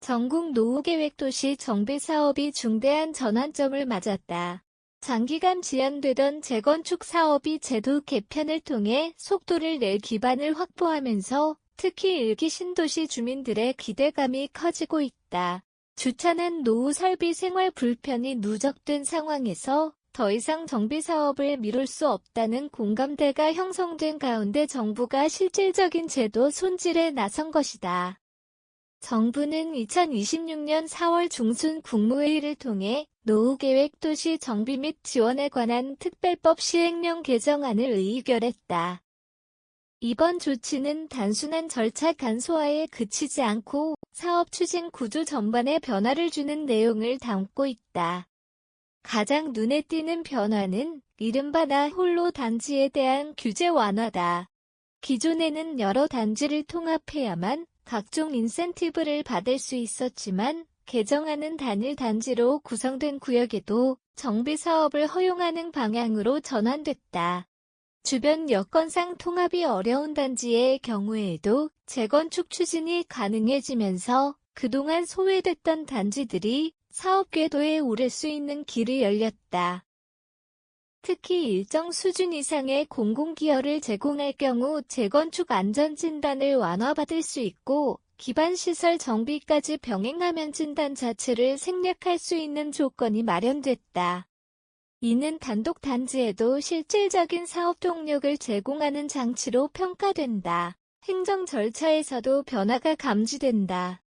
전국 노후계획도시 정비 사업이 중대한 전환점을 맞았다. 장기간 지연되던 재건축 사업이 제도 개편을 통해 속도를 낼 기반을 확보하면서 특히 일기 신도시 주민들의 기대감이 커지고 있다. 주차난 노후 설비 생활 불편이 누적된 상황에서 더 이상 정비 사업을 미룰 수 없다는 공감대가 형성된 가운데 정부가 실질적인 제도 손질에 나선 것이다. 정부는 2026년 4월 중순 국무회의를 통해 노후계획 도시 정비 및 지원에 관한 특별법 시행령 개정안을 의결했다. 이번 조치는 단순한 절차 간소화에 그치지 않고 사업 추진 구조 전반에 변화를 주는 내용을 담고 있다. 가장 눈에 띄는 변화는 이른바 나 홀로 단지에 대한 규제 완화다. 기존에는 여러 단지를 통합해야만 각종 인센티브를 받을 수 있었지만 개정안은 단일 단지로 구성된 구역에도 정비 사업을 허용하는 방향으로 전환됐다. 주변 여건상 통합이 어려운 단지의 경우에도 재건축 추진이 가능해지면서 그동안 소외됐던 단지들이 사업 궤도에 오를 수 있는 길이 열렸다. 특히 일정 수준 이상의 공공기여를 제공할 경우 재건축 안전진단을 완화받을 수 있고 기반시설 정비까지 병행하면 진단 자체를 생략할 수 있는 조건이 마련됐다. 이는 단독 단지에도 실질적인 사업 동력을 제공하는 장치로 평가된다. 행정 절차에서도 변화가 감지된다.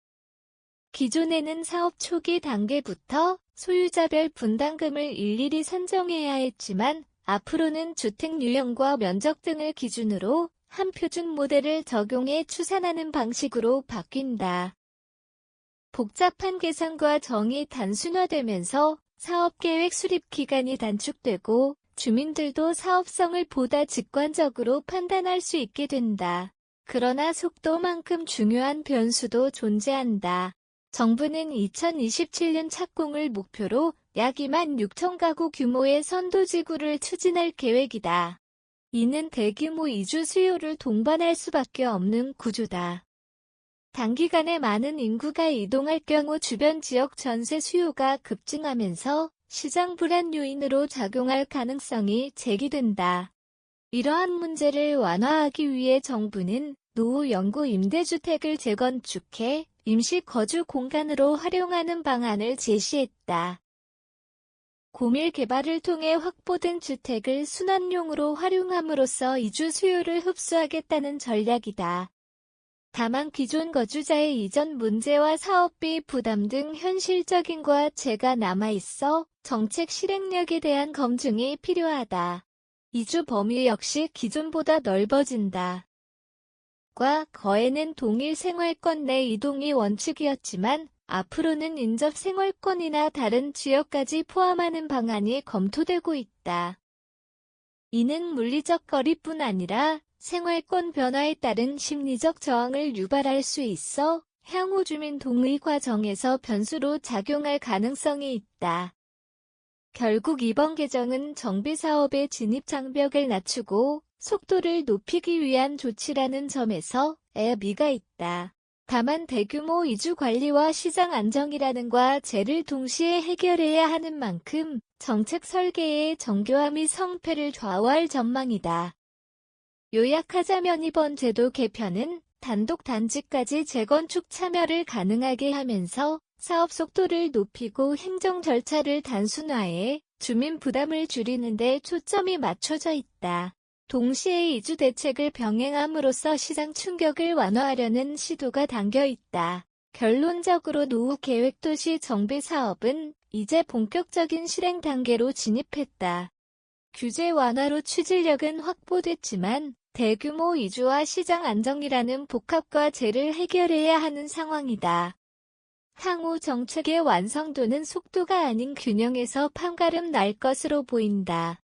기존에는 사업 초기 단계부터 소유자별 분담금을 일일이 산정해야 했지만 앞으로는 주택 유형과 면적 등을 기준으로 한 표준 모델을 적용해 추산하는 방식으로 바뀐다. 복잡한 계산과 정의 단순화되면서 사업계획 수립 기간이 단축되고 주민들도 사업성을 보다 직관적으로 판단할 수 있게 된다. 그러나 속도만큼 중요한 변수도 존재한다. 정부는 2027년 착공을 목표로 약 2만 6천 가구 규모의 선도지구를 추진할 계획이다. 이는 대규모 이주 수요를 동반할 수밖에 없는 구조다. 단기간에 많은 인구가 이동할 경우 주변 지역 전세 수요가 급증하면서 시장 불안 요인으로 작용할 가능성이 제기된다. 이러한 문제를 완화하기 위해 정부는 노후 영구 임대주택을 재건축해 임시 거주 공간으로 활용하는 방안을 제시했다. 고밀 개발을 통해 확보된 주택을 순환용으로 활용함으로써 이주 수요를 흡수하겠다는 전략이다. 다만 기존 거주자의 이전 문제와 사업비 부담 등 현실적인 과제가 남아있어 정책 실행력에 대한 검증이 필요하다. 이주 범위 역시 기존보다 넓어진다. 과 거에는 동일 생활권 내 이동이 원칙이었지만 앞으로는 인접 생활권이나 다른 지역까지 포함하는 방안이 검토되고 있다. 이는 물리적 거리뿐 아니라 생활권 변화에 따른 심리적 저항을 유발할 수 있어 향후 주민 동의 과정에서 변수로 작용할 가능성이 있다. 결국 이번 개정은 정비 사업의 진입 장벽을 낮추고 속도를 높이기 위한 조치라는 점에서 의미가 있다. 다만 대규모 이주 관리와 시장 안정이라는 과제를 동시에 해결해야 하는 만큼 정책 설계의 정교함이 성패를 좌우할 전망이다. 요약하자면 이번 제도 개편은 단독 단지까지 재건축 참여를 가능하게 하면서 사업 속도를 높이고 행정 절차를 단순화해 주민 부담을 줄이는 데 초점이 맞춰져 있다. 동시에 이주 대책을 병행함으로써 시장 충격을 완화하려는 시도가 담겨 있다. 결론적으로 노후 계획 도시 정비 사업은 이제 본격적인 실행 단계로 진입했다. 규제 완화로 추진력은 확보됐지만 대규모 이주와 시장 안정이라는 복합 과제를 해결해야 하는 상황이다. 향후 정책의 완성도는 속도가 아닌 균형에서 판가름 날 것으로 보인다.